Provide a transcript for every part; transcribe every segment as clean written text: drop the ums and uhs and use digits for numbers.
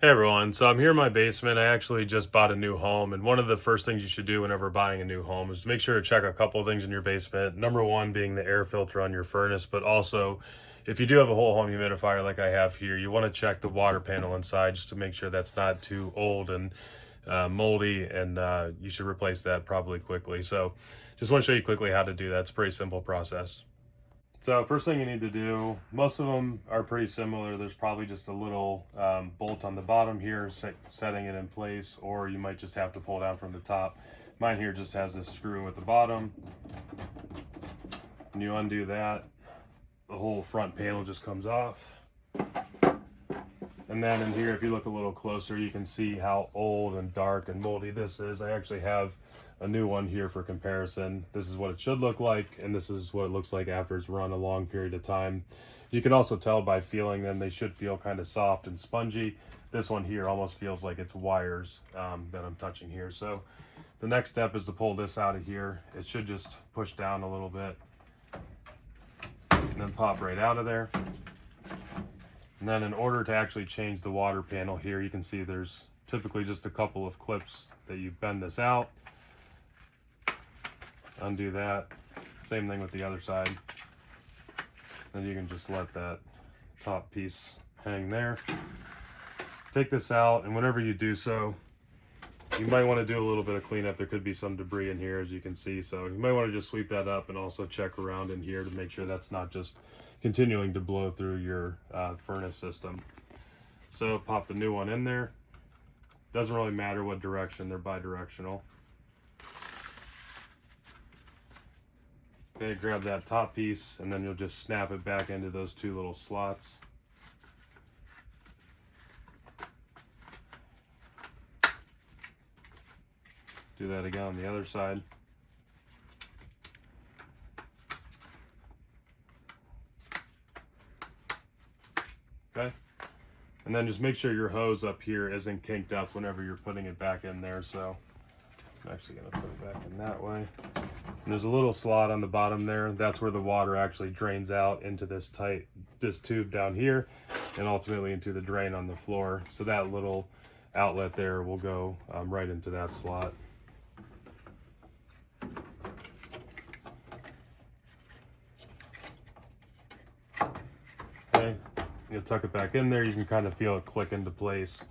Hey everyone, so I'm here in my basement. I actually just bought a new home, and one of the first things you should do whenever buying a new home is to make sure to check a couple of things in your basement. Number one being the air filter on your furnace, but also if you do have a whole home humidifier like I have here, you want to check the water panel inside just to make sure that's not too old and moldy, and you should replace that probably quickly. So just want to show you quickly how to do that. It's a pretty simple process. So first thing you need to do, most of them are pretty similar. There's probably just a little bolt on the bottom here setting it in place, or you might just have to pull down from the top. Mine here just has this screw at the bottom. When you undo that, the whole front panel just comes off. And then in here, if you look a little closer, you can see how old and dark and moldy this is. I actually have a new one here for comparison. This is what it should look like, and this is what it looks like after it's run a long period of time. You can also tell by feeling them, they should feel kind of soft and spongy. This one here almost feels like it's wires that I'm touching here. So the next step is to pull this out of here. It should just push down a little bit and then pop right out of there. And then in order to actually change the water panel here, you can see there's typically just a couple of clips that you bend this out. Undo that. Same thing with the other side. Then you can just let that top piece hang there. Take this out, and whenever you do so, you might want to do a little bit of cleanup. There could be some debris in here, as you can see. So you might want to just sweep that up and also check around in here to make sure that's not just continuing to blow through your furnace system. So pop the new one in there. Doesn't really matter what direction, they're bi-directional. Okay, grab that top piece, and then you'll just snap it back into those two little slots. Do that again on the other side. Okay, and then just make sure your hose up here isn't kinked up whenever you're putting it back in there. So I'm actually going to put it back in that way. And there's a little slot on the bottom there. That's where the water actually drains out into this tube down here, and ultimately into the drain on the floor. So that little outlet there will go right into that slot. Okay, you'll tuck it back in there. You can kind of feel it click into place.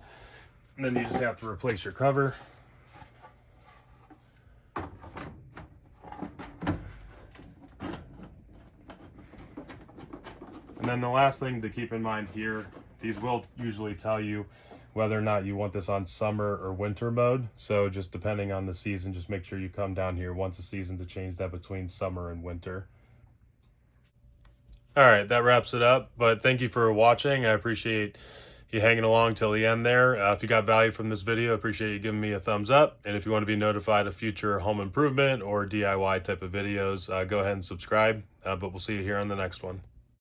And then you just have to replace your cover. And then the last thing to keep in mind here, these will usually tell you whether or not you want this on summer or winter mode. So just depending on the season, just make sure you come down here once a season to change that between summer and winter. All right, that wraps it up. But thank you for watching. I appreciate you hanging along till the end there. If you got value from this video, I appreciate you giving me a thumbs up. And if you want to be notified of future home improvement or DIY type of videos, go ahead and subscribe. But we'll see you here on the next one.